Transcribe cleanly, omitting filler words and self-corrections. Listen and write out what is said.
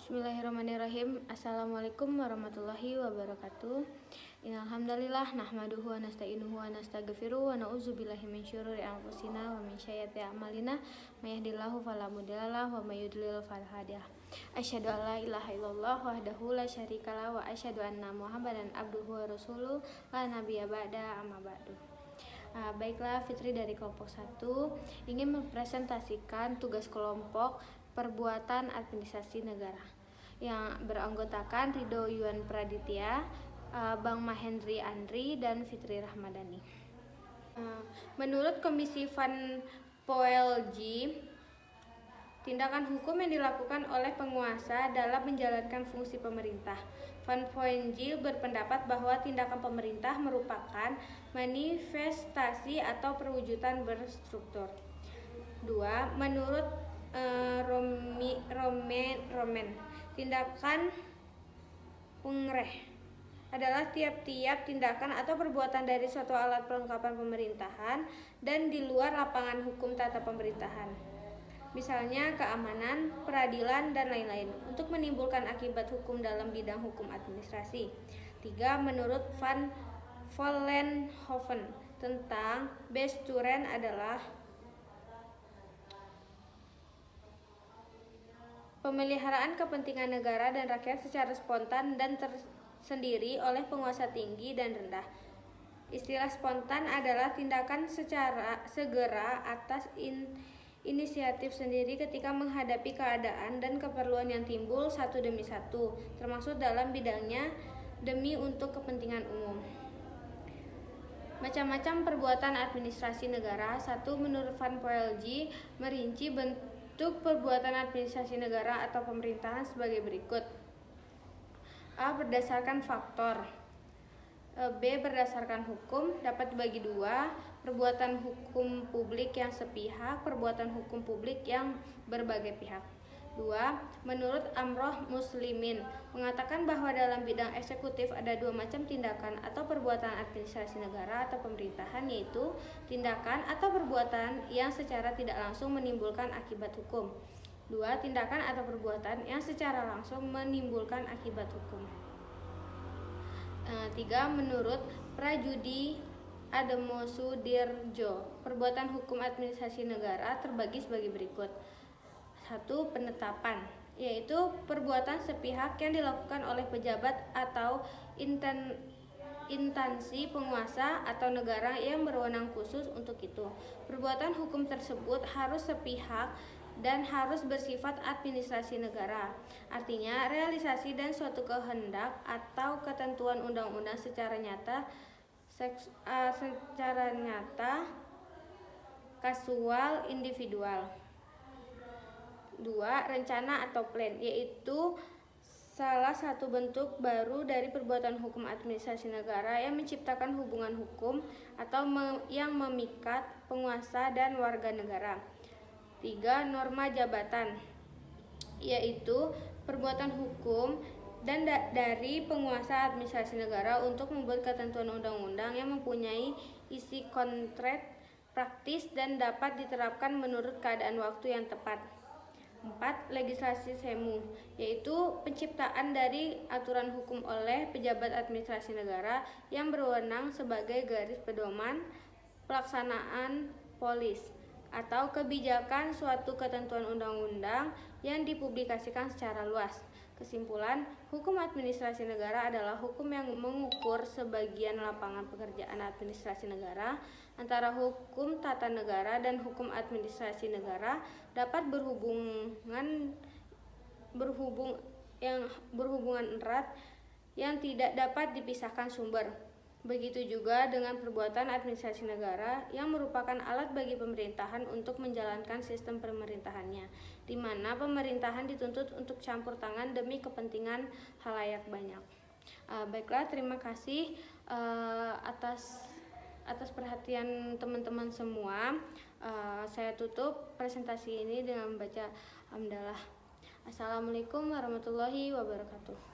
Bismillahirrahmanirrahim. Assalamualaikum warahmatullahi wabarakatuh. Innalhamdalillah nahmaduhu wa nasta'inuhu wa nastaghfiruh wa na'udzubillahi min syururi anfusina wa min sayyiati a'malina may yahdihillahu fala mudhillalah wa may yudlil fala hadiyalah. Asyhadu an la ilaha illallah wahdahu la syarikalah wa asyhadu anna Muhammadan abduhu wa rasuluh la nabiyya ba'da amma ba'du. Baiklah, Fitri dari kelompok 1 ingin mempresentasikan tugas kelompok perbuatan administrasi negara yang beranggotakan Ridho Yuan Praditya, Bang Mahendri Andri, dan Fitri Rahmadani. Menurut Komisi Van Poelji, tindakan hukum yang dilakukan oleh penguasa dalam menjalankan fungsi pemerintah. Van Poelji berpendapat bahwa tindakan pemerintah merupakan manifestasi atau perwujudan berstruktur. 2. Menurut Romen, tindakan pengreh adalah tiap-tiap tindakan atau perbuatan dari suatu alat perlengkapan pemerintahan dan di luar lapangan hukum tata pemerintahan, misalnya keamanan, peradilan, dan lain-lain, untuk menimbulkan akibat hukum dalam bidang hukum administrasi. 3. Menurut Van Vollenhoven, tentang Besturen adalah pemeliharaan kepentingan negara dan rakyat secara spontan dan tersendiri oleh penguasa tinggi dan rendah. Istilah spontan adalah tindakan secara segera atas inisiatif sendiri ketika menghadapi keadaan dan keperluan yang timbul satu demi satu, termasuk dalam bidangnya demi untuk kepentingan umum. Macam-macam perbuatan administrasi negara. 1. Menurut Van Poelji, merinci bentuk perbuatan administrasi negara atau pemerintahan sebagai berikut. A. Berdasarkan faktor. B. Berdasarkan hukum. Dapat dibagi dua: perbuatan hukum publik yang sepihak, perbuatan hukum publik yang berbagai pihak. 2. Menurut Amroh Muslimin, mengatakan bahwa dalam bidang eksekutif ada dua macam tindakan atau perbuatan administrasi negara atau pemerintahan, yaitu tindakan atau perbuatan yang secara tidak langsung menimbulkan akibat hukum. 2. Tindakan atau perbuatan yang secara langsung menimbulkan akibat hukum. 3. Menurut Prajudi Ademosudirjo, perbuatan hukum administrasi negara terbagi sebagai berikut. 1. Penetapan, yaitu perbuatan sepihak yang dilakukan oleh pejabat atau instansi penguasa atau negara yang berwenang khusus untuk itu. Perbuatan hukum tersebut harus sepihak dan harus bersifat administrasi negara. Artinya, realisasi dan suatu kehendak atau ketentuan undang-undang secara nyata, kasual, individual. 2. Rencana atau plan, yaitu salah satu bentuk baru dari perbuatan hukum administrasi negara yang menciptakan hubungan hukum atau yang memikat penguasa dan warga negara. 3. Norma jabatan, yaitu perbuatan hukum dan dari penguasa administrasi negara untuk membuat ketentuan undang-undang yang mempunyai isi konkret, praktis, dan dapat diterapkan menurut keadaan waktu yang tepat. 4. Legislasi semu, yaitu penciptaan dari aturan hukum oleh pejabat administrasi negara yang berwenang sebagai garis pedoman pelaksanaan polis atau kebijakan suatu ketentuan undang-undang yang dipublikasikan secara luas. Kesimpulan, hukum administrasi negara adalah hukum yang mengukur sebagian lapangan pekerjaan administrasi negara. Antara hukum tata negara dan hukum administrasi negara dapat berhubungan erat yang tidak dapat dipisahkan sumber. Begitu juga dengan perbuatan administrasi negara yang merupakan alat bagi pemerintahan untuk menjalankan sistem pemerintahannya, di mana pemerintahan dituntut untuk campur tangan demi kepentingan khalayak banyak. Baiklah, terima kasih atas perhatian teman-teman semua. Saya tutup presentasi ini dengan membaca hamdalah. Assalamualaikum warahmatullahi wabarakatuh.